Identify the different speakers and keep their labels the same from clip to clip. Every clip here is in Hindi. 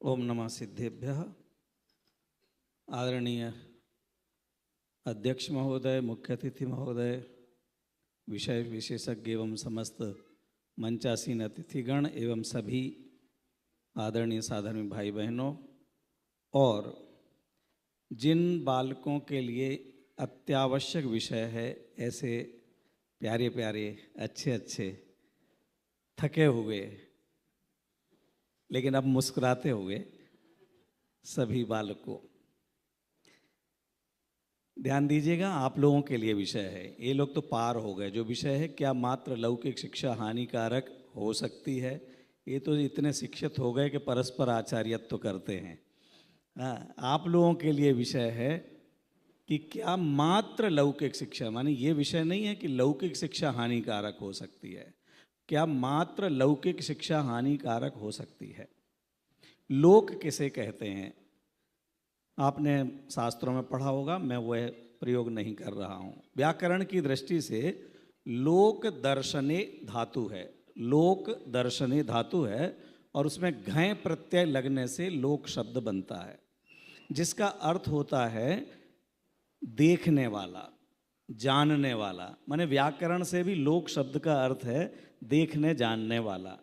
Speaker 1: ओम नमः सिद्धेभ्यः। आदरणीय अध्यक्ष महोदय, मुख्य अतिथि महोदय, विषय विशेषज्ञ एवं समस्त मंचासीन अतिथिगण एवं सभी आदरणीय साधर्मी भाई बहनों, और जिन बालकों के लिए अत्यावश्यक विषय है, ऐसे प्यारे प्यारे अच्छे अच्छे थके हुए लेकिन अब मुस्कुराते हुए सभी बालकों, ध्यान दीजिएगा, आप लोगों के लिए विषय है। ये लोग तो पार हो गए। जो विषय है, क्या मात्र लौकिक शिक्षा हानिकारक हो सकती है, ये तो इतने शिक्षित हो गए कि परस्पर आचार्यत्व तो करते हैं। हाँ, आप लोगों के लिए विषय है कि क्या मात्र लौकिक शिक्षा, माने ये विषय नहीं है कि लौकिक शिक्षा हानिकारक हो सकती है, क्या मात्र लौकिक शिक्षा हानिकारक हो सकती है। लोक किसे कहते हैं, आपने शास्त्रों में पढ़ा होगा, मैं वह प्रयोग नहीं कर रहा हूँ। व्याकरण की दृष्टि से लोक दर्शने धातु है, लोक दर्शने धातु है, और उसमें घय प्रत्यय लगने से लोक शब्द बनता है, जिसका अर्थ होता है देखने वाला, जानने वाला। माने व्याकरण से भी लोक शब्द का अर्थ है देखने जानने वाला।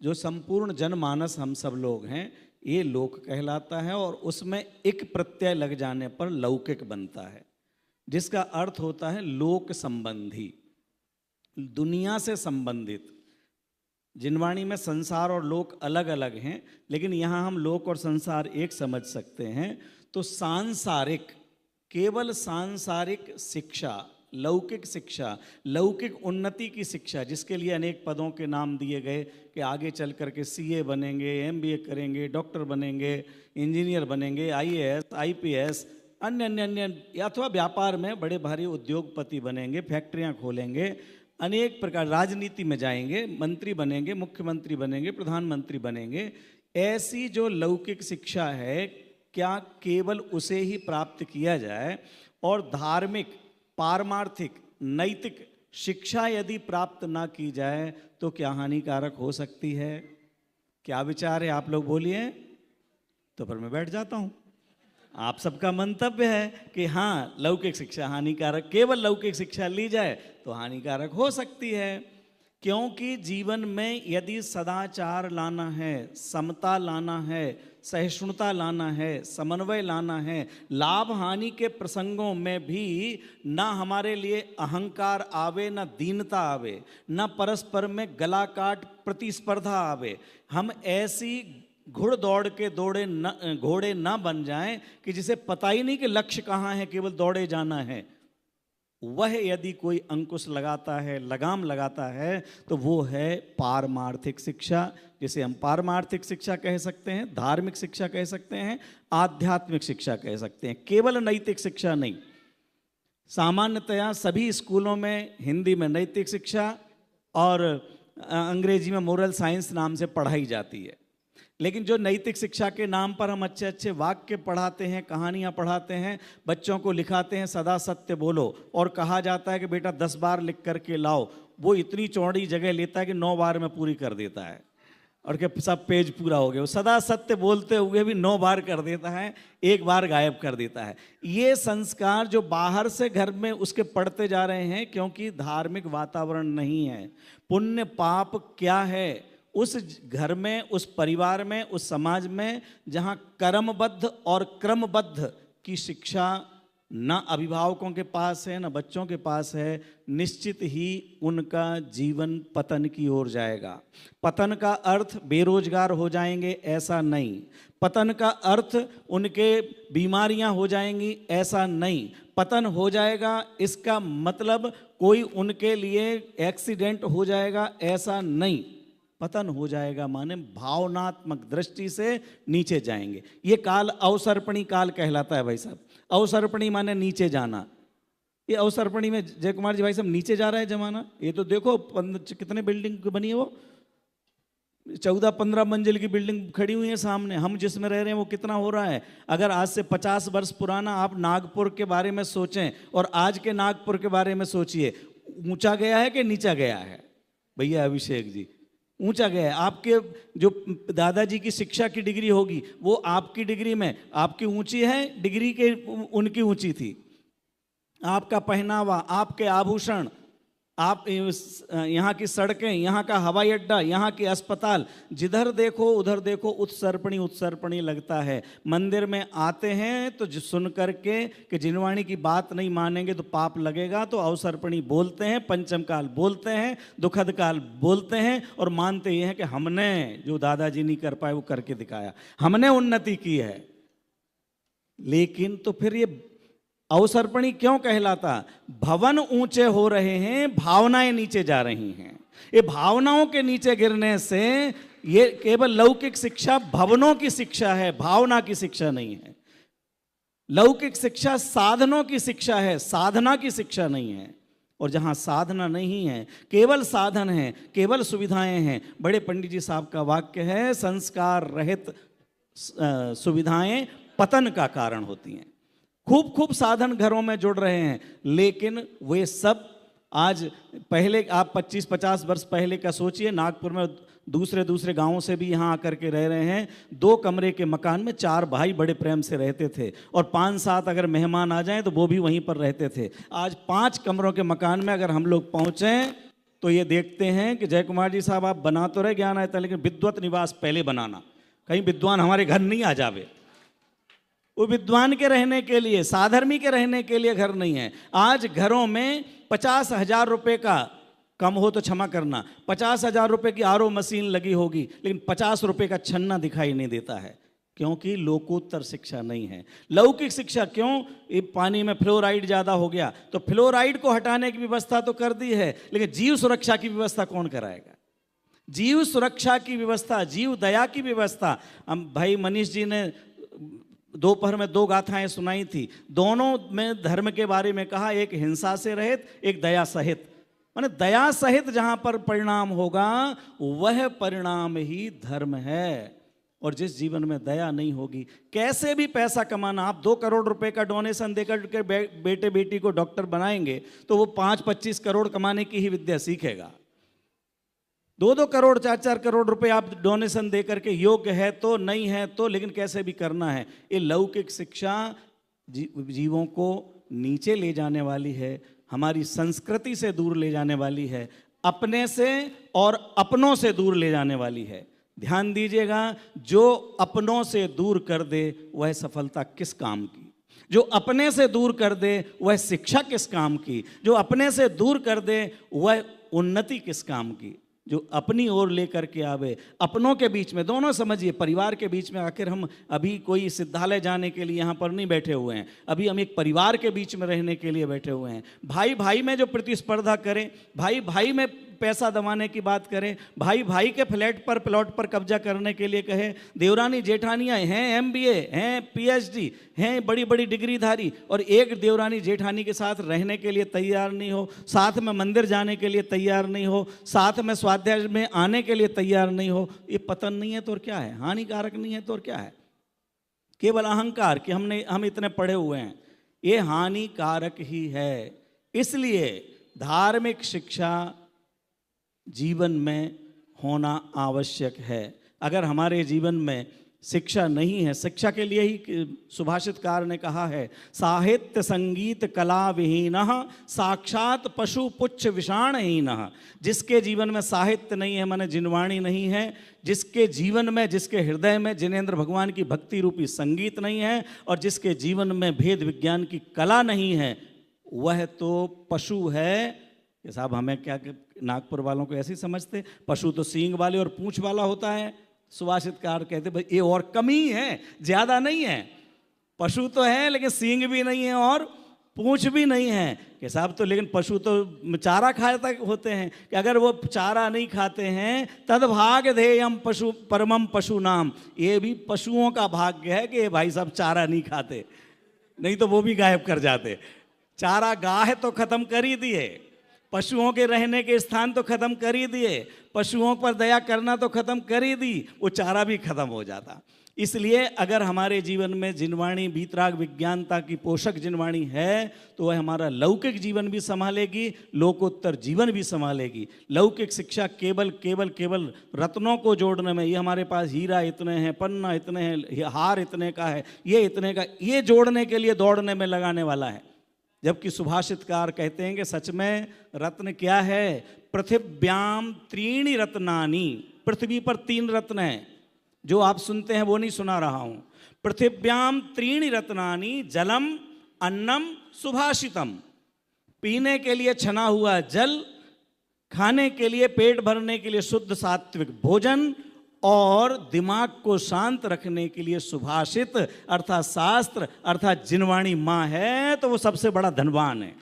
Speaker 1: जो संपूर्ण जनमानस हम सब लोग हैं, ये लोक कहलाता है, और उसमें एक प्रत्यय लग जाने पर लौकिक बनता है, जिसका अर्थ होता है लोक संबंधी, दुनिया से संबंधित। जिनवाणी में संसार और लोक अलग अलग हैं, लेकिन यहाँ हम लोक और संसार एक समझ सकते हैं। तो सांसारिक, केवल सांसारिक शिक्षा, लौकिक शिक्षा, लौकिक उन्नति की शिक्षा, जिसके लिए अनेक पदों के नाम दिए गए कि आगे चल करके सीए बनेंगे, एमबीए करेंगे, डॉक्टर बनेंगे, इंजीनियर बनेंगे, आईएएस, आईपीएस, अन्य अन्य अन्य, अथवा व्यापार में बड़े भारी उद्योगपति बनेंगे, फैक्ट्रियां खोलेंगे, अनेक प्रकार, राजनीति में जाएंगे, मंत्री बनेंगे, मुख्यमंत्री बनेंगे, प्रधानमंत्री बनेंगे। ऐसी जो लौकिक शिक्षा है, क्या केवल उसे ही प्राप्त किया जाए, और धार्मिक, पारमार्थिक, नैतिक शिक्षा यदि प्राप्त ना की जाए तो क्या हानिकारक हो सकती है? क्या विचार है, आप लोग बोलिए, तो फिर मैं बैठ जाता हूं। आप सबका मंतव्य है कि हाँ, लौकिक शिक्षा हानिकारक, केवल लौकिक शिक्षा ली जाए तो हानिकारक हो सकती है, क्योंकि जीवन में यदि सदाचार लाना है, समता लाना है, सहिष्णुता लाना है, समन्वय लाना है, लाभ हानि के प्रसंगों में भी ना हमारे लिए अहंकार आवे, ना दीनता आवे, ना परस्पर में गला काट प्रतिस्पर्धा आवे, हम ऐसी घुड़ दौड़ के घोड़े ना बन जाएं कि जिसे पता ही नहीं कि लक्ष्य कहाँ है, केवल दौड़े जाना है। वह यदि कोई अंकुश लगाता है, लगाम लगाता है, तो वो है पारमार्थिक शिक्षा, जिसे हम पारमार्थिक शिक्षा कह सकते हैं, धार्मिक शिक्षा कह सकते हैं, आध्यात्मिक शिक्षा कह सकते हैं, केवल नैतिक शिक्षा नहीं। सामान्यतया सभी स्कूलों में हिंदी में नैतिक शिक्षा और अंग्रेजी में मोरल साइंस नाम से पढ़ाई जाती है, लेकिन जो नैतिक शिक्षा के नाम पर हम अच्छे अच्छे वाक्य पढ़ाते हैं, कहानियाँ पढ़ाते हैं, बच्चों को लिखाते हैं सदा सत्य बोलो, और कहा जाता है कि बेटा 10 बार लिख करके लाओ, वो इतनी चौड़ी जगह लेता है कि 9 बार में पूरी कर देता है, और कि सब पेज पूरा हो गया। वो सदा सत्य बोलते हुए भी 9 बार कर देता है, 1 बार गायब कर देता है। ये संस्कार जो बाहर से घर में उसके पढ़ते जा रहे हैं, क्योंकि धार्मिक वातावरण नहीं है। पुण्य पाप क्या है उस घर में, उस परिवार में, उस समाज में, जहाँ कर्मबद्ध और क्रमबद्ध की शिक्षा ना अभिभावकों के पास है, ना बच्चों के पास है, निश्चित ही उनका जीवन पतन की ओर जाएगा। पतन का अर्थ बेरोजगार हो जाएंगे ऐसा नहीं, पतन का अर्थ उनके बीमारियां हो जाएंगी ऐसा नहीं, पतन हो जाएगा इसका मतलब कोई उनके लिए एक्सीडेंट हो जाएगा ऐसा नहीं। पतन हो जाएगा माने भावनात्मक दृष्टि से नीचे जाएंगे। ये काल अवसर्पणी काल कहलाता है भाई साहब। अवसर्पणी माने नीचे जाना। ये अवसर्पणी में जय कुमार जी भाई साहब नीचे जा रहा है जमाना। ये तो देखो कितने बिल्डिंग बनी है, वो 14-15 मंजिल की बिल्डिंग खड़ी हुई है सामने। हम जिसमें रह रहे हैं वो कितना हो रहा है। अगर आज से 50 वर्ष पुराना आप नागपुर के बारे में सोचें और आज के नागपुर के बारे में सोचिए, ऊंचा गया है कि नीचा गया है भैया अभिषेक जी? ऊंचा गया है। आपके जो दादाजी की शिक्षा की डिग्री होगी वो आपकी डिग्री में आपकी ऊंची है, डिग्री के उनकी ऊंची थी। आपका पहनावा, आपके आभूषण, आप यहाँ की सड़कें, यहाँ का हवाई अड्डा, यहाँ के अस्पताल, जिधर देखो उधर देखो उत्सर्पणी उत्सर्पणी लगता है। मंदिर में आते हैं तो सुन करके कि जिनवाणी की बात नहीं मानेंगे तो पाप लगेगा, तो अवसर्पणी बोलते हैं, पंचम काल बोलते हैं, दुखद काल बोलते हैं, और मानते ये हैं कि हमने जो दादाजी नहीं कर पाए वो करके दिखाया, हमने उन्नति की है। लेकिन तो फिर ये अवसर्पणी क्यों कहलाता? भवन ऊंचे हो रहे हैं, भावनाएं नीचे जा रही हैं। ये भावनाओं के नीचे गिरने से ये केवल लौकिक शिक्षा भवनों की शिक्षा है, भावना की शिक्षा नहीं है। लौकिक शिक्षा साधनों की शिक्षा है, साधना की शिक्षा नहीं है। और जहाँ साधना नहीं है, केवल साधन है, केवल सुविधाएं हैं। बड़े पंडित जी साहब का वाक्य है, संस्कार रहित सुविधाएं पतन का कारण होती हैं। खूब खूब साधन घरों में जुड़ रहे हैं, लेकिन वे सब आज, पहले आप 25-50 वर्ष पहले का सोचिए, नागपुर में दूसरे गांवों से भी यहाँ आकर के रह रहे हैं। 2 कमरे के मकान में 4 भाई बड़े प्रेम से रहते थे, और 5-7 अगर मेहमान आ जाएं तो वो भी वहीं पर रहते थे। आज 5 कमरों के मकान में अगर हम लोग पहुँचें तो ये देखते हैं कि जय कुमार जी साहब आप बना तो रहे ज्ञान आयतन, लेकिन विद्वत निवास पहले बनाना, कहीं विद्वान हमारे घर नहीं आ जावे। वो विद्वान के रहने के लिए, साधर्मी के रहने के लिए घर नहीं है। आज घरों में 50,000 रुपये का, कम हो तो क्षमा करना, 50,000 रुपये की आरओ मशीन लगी होगी, लेकिन 50 रुपये का छन्ना दिखाई नहीं देता है, क्योंकि लोकोत्तर शिक्षा नहीं है। लौकिक शिक्षा क्यों? ये पानी में फ्लोराइड ज़्यादा हो गया तो फ्लोराइड को हटाने की व्यवस्था तो कर दी है, लेकिन जीव सुरक्षा की व्यवस्था कौन कराएगा? जीव सुरक्षा की व्यवस्था, जीव दया की व्यवस्था। हम भाई मनीष जी ने दोपहर में 2 गाथाएं सुनाई थी, दोनों में धर्म के बारे में कहा, एक हिंसा से रहित, एक दया सहित। माने दया सहित जहां पर परिणाम होगा वह परिणाम ही धर्म है। और जिस जीवन में दया नहीं होगी, कैसे भी पैसा कमाना, आप 2 करोड़ रुपए का डोनेशन देकर के बेटे बेटी को डॉक्टर बनाएंगे तो वो 5-25 करोड़ कमाने की ही विद्या सीखेगा। 2-2 करोड़ 4-4 करोड़ रुपए आप डोनेशन दे करके, योग्य है तो, नहीं है तो, लेकिन कैसे भी करना है। ये लौकिक शिक्षा जीवों को नीचे ले जाने वाली है, हमारी संस्कृति से दूर ले जाने वाली है, अपने से और अपनों से दूर ले जाने वाली है। ध्यान दीजिएगा, जो अपनों से दूर कर दे वह सफलता किस काम की? जो अपने से दूर कर दे वह शिक्षा किस काम की? जो अपने से दूर कर दे वह उन्नति किस काम की? जो अपनी ओर लेकर के आवे, अपनों के बीच में, दोनों समझिए, परिवार के बीच में। आखिर हम अभी कोई सिद्धालय जाने के लिए यहाँ पर नहीं बैठे हुए हैं, अभी हम एक परिवार के बीच में रहने के लिए बैठे हुए हैं। भाई भाई में जो प्रतिस्पर्धा करें, भाई भाई में पैसा दबाने की बात करें, भाई भाई के फ्लैट पर, प्लॉट पर कब्जा करने के लिए कहे, देवरानी जेठानियाँ हैं MBA हैं, PhD हैं, बड़ी बड़ी डिग्रीधारी, और एक देवरानी जेठानी के साथ रहने के लिए तैयार नहीं हो, साथ में मंदिर जाने के लिए तैयार नहीं हो, साथ में स्वाध्याय में आने के लिए तैयार नहीं हो। ये पतन नहीं है तो और क्या है? हानिकारक नहीं है तो और क्या है? केवल अहंकार कि हम इतने पढ़े हुए हैं, ये हानिकारक ही है। इसलिए धार्मिक शिक्षा जीवन में होना आवश्यक है। अगर हमारे जीवन में शिक्षा नहीं है, शिक्षा के लिए ही सुभाषितकार ने कहा है, साहित्य संगीत कला विहीनः साक्षात पशु पुच्छ विषाणहीनः। जिसके जीवन में साहित्य नहीं है, माने जिनवाणी नहीं है, जिसके जीवन में, जिसके हृदय में जिनेंद्र भगवान की भक्ति रूपी संगीत नहीं है, और जिसके जीवन में भेद विज्ञान की कला नहीं है, वह तो पशु है। कि साहब हमें क्या, नागपुर वालों को ऐसे ही समझते, पशु तो सींग वाले और पूंछ वाला होता है। सुभाषितकार कहते भाई ये और कमी है, ज्यादा नहीं है। पशु तो है लेकिन सींग भी नहीं है और पूंछ भी नहीं है। कि साहब तो लेकिन पशु तो चारा खाते होते हैं, कि अगर वो चारा नहीं खाते हैं, तद भाग्य धेयम पशु परमम पशु नाम। ये भी पशुओं का भाग्य है कि भाई साहब चारा नहीं खाते, नहीं तो वो भी गायब कर जाते। चारा गाह तो खत्म कर ही दिए, पशुओं के रहने के स्थान तो खत्म कर ही दिए, पशुओं पर दया करना तो खत्म कर ही दी, वो चारा भी खत्म हो जाता। इसलिए अगर हमारे जीवन में जिनवाणी वीतराग विज्ञानता की पोषक जिनवाणी है तो वह हमारा लौकिक जीवन भी संभालेगी, लोकोत्तर जीवन भी संभालेगी। लौकिक शिक्षा केवल केवल केवल रत्नों को जोड़ने में, ये हमारे पास हीरा इतने हैं, पन्ना इतने हैं, ये हार इतने का है, ये इतने का, ये जोड़ने के लिए दौड़ने में लगाने वाला है। जबकि सुभाषितकार कहते हैं कि सच में रत्न क्या है? पृथिव्याम त्रीणि रत्नानि, पृथ्वी पर 3 रत्न हैं। जो आप सुनते हैं वो नहीं सुना रहा हूं। पृथिव्याम त्रीणि रत्नानि जलम अन्नम सुभाषितम, पीने के लिए छना हुआ जल, खाने के लिए पेट भरने के लिए शुद्ध सात्विक भोजन, और दिमाग को शांत रखने के लिए सुभाषित अर्थात शास्त्र अर्थात जिनवाणी मां है तो वो सबसे बड़ा धनवान है।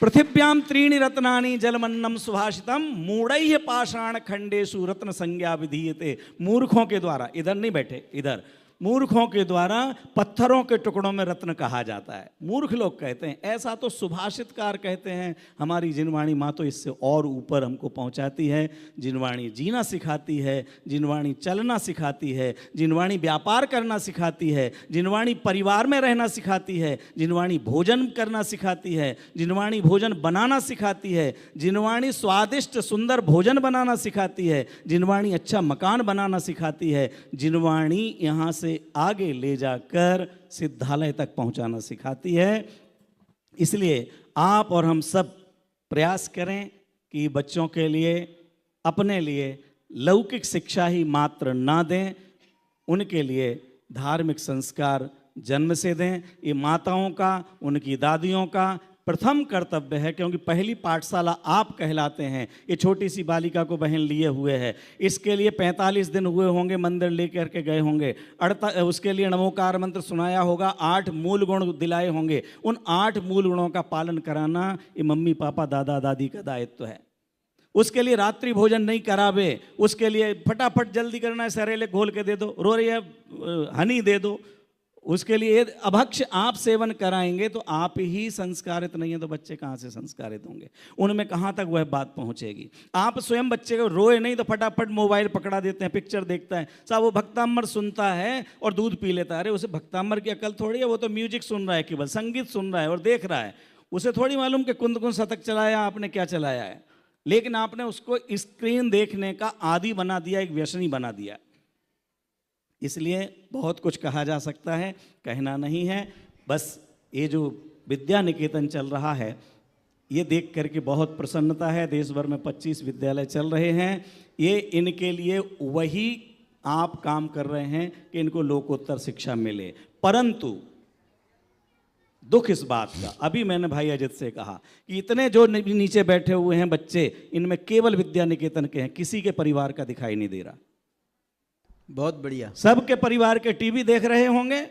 Speaker 1: पृथिव्याम त्रीणि रत्नानि जलमन्नम सुभाषितम मूढ़ैः पाषाण खंडेषु रत्न संज्ञा विधीयते। मूर्खों के द्वारा, इधर नहीं बैठे, इधर मूर्खों के द्वारा पत्थरों के टुकड़ों में रत्न कहा जाता है। मूर्ख लोग कहते हैं, ऐसा तो सुभाषितकार कहते हैं। हमारी जिनवाणी माँ तो इससे और ऊपर हमको पहुंचाती है। जिनवाणी जीना सिखाती है, जिनवाणी चलना सिखाती है, जिनवाणी व्यापार करना सिखाती है, जिनवाणी परिवार में रहना सिखाती है, जिनवाणी भोजन करना सिखाती है, जिनवाणी भोजन बनाना सिखाती है, जिनवाणी स्वादिष्ट सुंदर भोजन बनाना सिखाती है, जिनवाणी अच्छा मकान बनाना सिखाती है, जिनवाणी यहाँ से आगे ले जाकर सिद्धालय तक पहुंचाना सिखाती है। इसलिए आप और हम सब प्रयास करें कि बच्चों के लिए, अपने लिए लौकिक शिक्षा ही मात्र ना दें, उनके लिए धार्मिक संस्कार जन्म से दें। ये माताओं का, उनकी दादियों का प्रथम कर्तव्य है, क्योंकि पहली पाठशाला आप कहलाते हैं। ये छोटी सी बालिका को बहन लिए हुए है, इसके लिए 45 दिन हुए होंगे, मंदिर लेकर के गए होंगे, उसके लिए नमोकार मंत्र सुनाया होगा, 8 मूल गुण दिलाए होंगे। उन 8 मूल गुणों का पालन कराना ये मम्मी पापा दादा दादी का दायित्व है। उसके लिए रात्रि भोजन नहीं करावे, उसके लिए फटाफट जल्दी करना है, सरेले घोल के दे दो, रो रही है हनी दे दो, उसके लिए अभक्ष आप सेवन कराएंगे तो आप ही संस्कारित नहीं है तो बच्चे कहाँ से संस्कारित होंगे? उनमें कहाँ तक वह बात पहुँचेगी? आप स्वयं बच्चे को रोए नहीं तो फटाफट मोबाइल पकड़ा देते हैं, पिक्चर देखता है, साहब वो भक्तामर सुनता है और दूध पी लेता है। अरे उसे भक्तामर की अकल थोड़ी है, वो तो म्यूजिक सुन रहा है, केवल संगीत सुन रहा है और देख रहा है। उसे थोड़ी मालूम कि कुंद कुंद शतक चलाया आपने, क्या चलाया है। लेकिन आपने उसको स्क्रीन देखने का आदी बना दिया, एक व्यसनी बना दिया। इसलिए बहुत कुछ कहा जा सकता है, कहना नहीं है। बस ये जो विद्या निकेतन चल रहा है ये देख करके बहुत प्रसन्नता है। देश भर में 25 विद्यालय चल रहे हैं। ये इनके लिए वही आप काम कर रहे हैं कि इनको लोकोत्तर शिक्षा मिले। परंतु दुख इस बात का, अभी मैंने भाई अजित से कहा कि इतने जो नीचे बैठे हुए हैं बच्चे, इनमें केवल विद्या निकेतन के हैं, किसी के परिवार का दिखाई नहीं दे रहा।
Speaker 2: बहुत बढ़िया।
Speaker 1: सबके परिवार के टीवी देख रहे होंगे,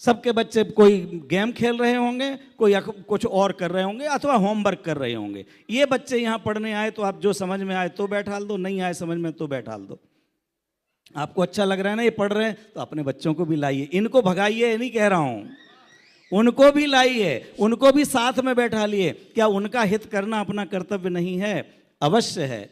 Speaker 1: सबके बच्चे कोई गेम खेल रहे होंगे, कोई कुछ और कर रहे होंगे, अथवा होमवर्क कर रहे होंगे। ये बच्चे यहाँ पढ़ने आए तो आप जो समझ में आए तो बैठाल दो, नहीं आए समझ में तो बैठाल दो। आपको अच्छा लग रहा है ना ये पढ़ रहे हैं तो अपने बच्चों को भी लाइए, इनको भगाइए ये नहीं कह रहा हूँ, उनको भी लाइए, उनको भी साथ में बैठा लिए। क्या उनका हित करना अपना कर्तव्य नहीं है? अवश्य है।